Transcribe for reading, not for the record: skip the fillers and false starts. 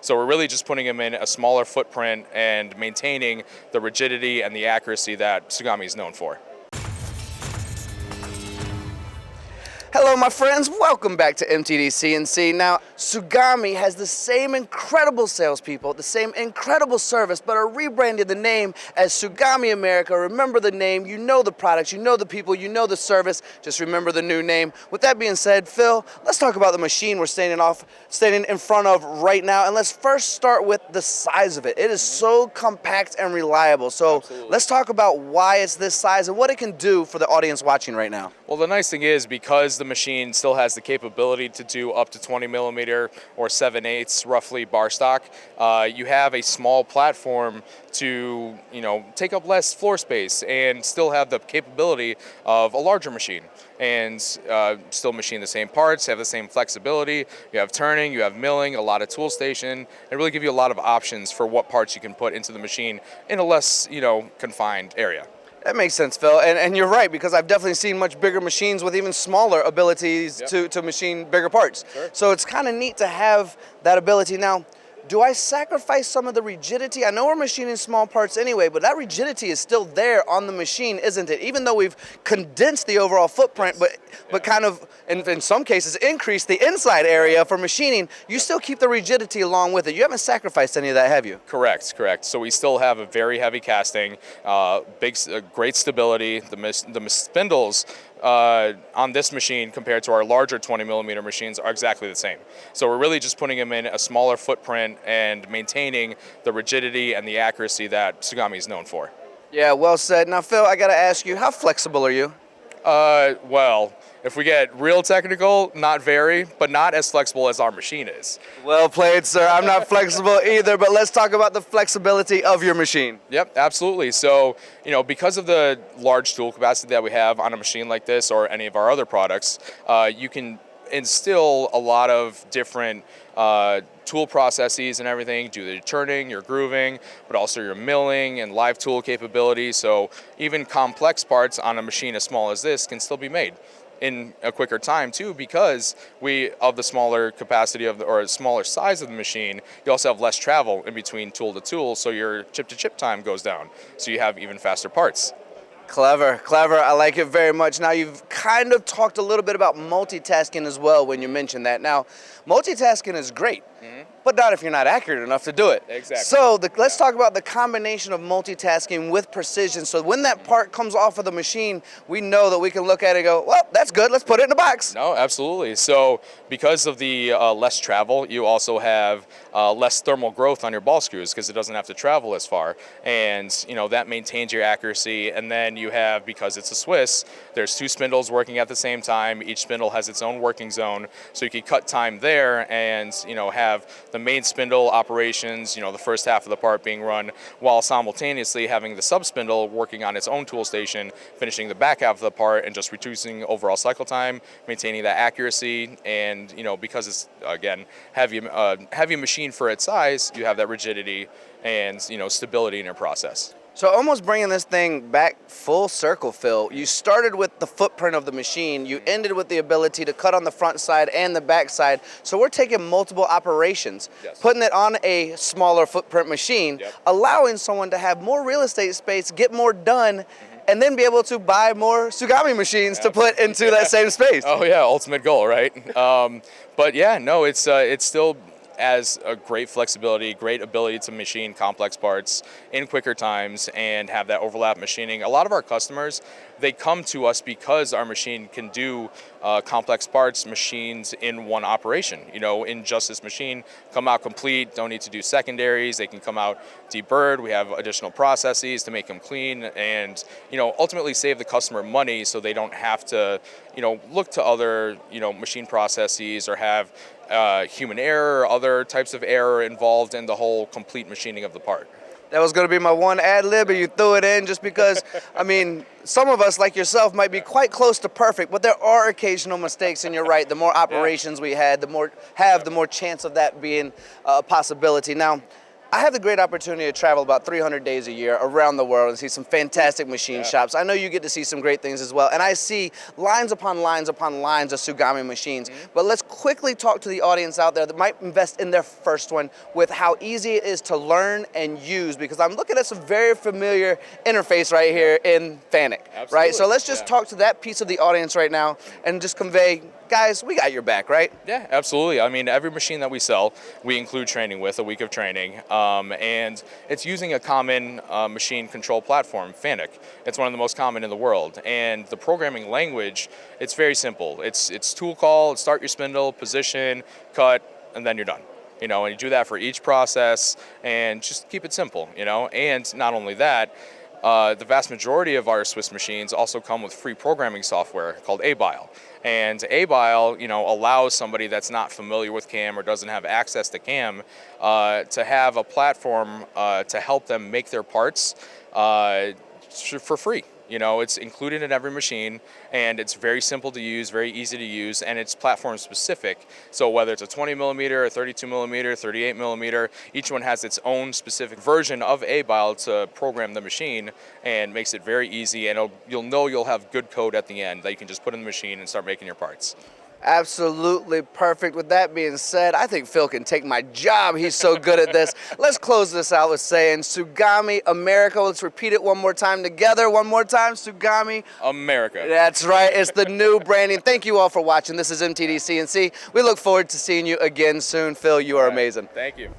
So we're really just putting them in a smaller footprint and maintaining the rigidity and the accuracy that Tsugami is known for. Hello my friends, welcome back to MTDCNC. Now, Tsugami has the same incredible salespeople, the same incredible service, but are rebranded the name as Tsugami America. Remember the name, you know the products, you know the people, you know the service, just remember the new name. With that being said, Phil, let's talk about the machine we're standing in front of right now, and let's first start with the size of it. It is so compact and reliable. So Absolutely. Let's talk about why it's this size and what it can do for the audience watching right now. Well, the nice thing is, because the machine still has the capability to do up to 20 millimeter or 7/8 roughly bar stock, you have a small platform to take up less floor space and still have the capability of a larger machine, and still machine the same parts, have the same flexibility. You have turning, you have milling, a lot of tool station, and really give you a lot of options for what parts you can put into the machine in a less confined area. That makes sense, Phil, and you're right, because I've definitely seen much bigger machines with even smaller abilities to machine bigger parts. Sure. So it's kind of neat to have that ability. Now, do I sacrifice some of the rigidity? I know we're machining small parts anyway, but that rigidity is still there on the machine, isn't it? Even though we've condensed the overall footprint, but kind of, in some cases, increased the inside area for machining, you still keep the rigidity along with it. You haven't sacrificed any of that, have you? Correct. So we still have a very heavy casting, great stability. The spindles on this machine compared to our larger 20 millimeter machines are exactly the same. So we're really just putting them in a smaller footprint and maintaining the rigidity and the accuracy that Tsugami is known for. Yeah, well said. Now, Phil, I got to ask you, how flexible are you? Well, if we get real technical, not very, but not as flexible as our machine is. Well played, sir. I'm not flexible either, but let's talk about the flexibility of your machine. Yep, absolutely. So, because of the large tool capacity that we have on a machine like this or any of our other products, you can instill a lot of different tool processes and everything, do the turning, your grooving, but also your milling and live tool capability. So even complex parts on a machine as small as this can still be made in a quicker time too, because of the smaller capacity or smaller size of the machine, you also have less travel in between tool to tool, so your chip to chip time goes down, so you have even faster parts. Clever. I like it very much. Now, you've kind of talked a little bit about multitasking as well when you mentioned that. Now, multitasking is great, but not if you're not accurate enough to do it. Exactly. So let's talk about the combination of multitasking with precision. So when that part comes off of the machine, we know that we can look at it and go, well, that's good, let's put it in the box. No, absolutely. So because of the less travel, you also have less thermal growth on your ball screws because it doesn't have to travel as far. And, that maintains your accuracy. And then you have, because it's a Swiss, there's two spindles working at the same time. Each spindle has its own working zone. So you can cut time there and, have the main spindle operations, the first half of the part being run, while simultaneously having the sub spindle working on its own tool station, finishing the back half of the part and just reducing overall cycle time, maintaining that accuracy. And, because it's, again, heavy machine for its size, you have that rigidity and, stability in your process. So almost bringing this thing back full circle, Phil, you started with the footprint of the machine, you ended with the ability to cut on the front side and the back side. So we're taking multiple operations, putting it on a smaller footprint machine, allowing someone to have more real estate space, get more done, and then be able to buy more Tsugami machines to put into that same space. Oh yeah, ultimate goal, right? But yeah, no, it's still as a great flexibility, great ability to machine complex parts in quicker times and have that overlap machining. A lot of our customers, they come to us because our machine can do complex parts machines in one operation. In just this machine, come out complete, don't need to do secondaries, they can come out deburred, we have additional processes to make them clean and, ultimately save the customer money so they don't have to, look to other, machine processes or have human error or other types of error involved in the whole complete machining of the part. That was going to be my one ad lib, and you threw it in just because, some of us, like yourself, might be quite close to perfect, but there are occasional mistakes, and you're right. The more operations we had, the more chance of that being a possibility. Now, I have the great opportunity to travel about 300 days a year around the world and see some fantastic machine shops. I know you get to see some great things as well. And I see lines upon lines upon lines of Tsugami machines. But let's quickly talk to the audience out there that might invest in their first one with how easy it is to learn and use, because I'm looking at some very familiar interface right here in Fanuc, right? So let's just talk to that piece of the audience right now and just convey, guys, we got your back, right? Yeah, absolutely. I mean, every machine that we sell, we include training with, a week of training. And it's using a common machine control platform, Fanuc. It's one of the most common in the world. And the programming language, it's very simple. It's tool call, start your spindle, position, cut, and then you're done. And you do that for each process, and just keep it simple, And not only that, the vast majority of our Swiss machines also come with free programming software called ABILE. And ABILE, allows somebody that's not familiar with CAM or doesn't have access to CAM to have a platform to help them make their parts for free. It's included in every machine, and it's very simple to use, very easy to use, and it's platform specific. So whether it's a 20 millimeter, a 32 millimeter, 38 millimeter, each one has its own specific version of ABILE to program the machine, and makes it very easy, and you'll have good code at the end that you can just put in the machine and start making your parts. Absolutely perfect. With that being said, I think Phil can take my job. He's so good at this. Let's close this out with saying Tsugami America. Let's repeat it one more time together. One more time, Tsugami America. That's right. It's the new branding. Thank you all for watching. This is MTDCNC. We look forward to seeing you again soon. Phil, you are amazing. Thank you.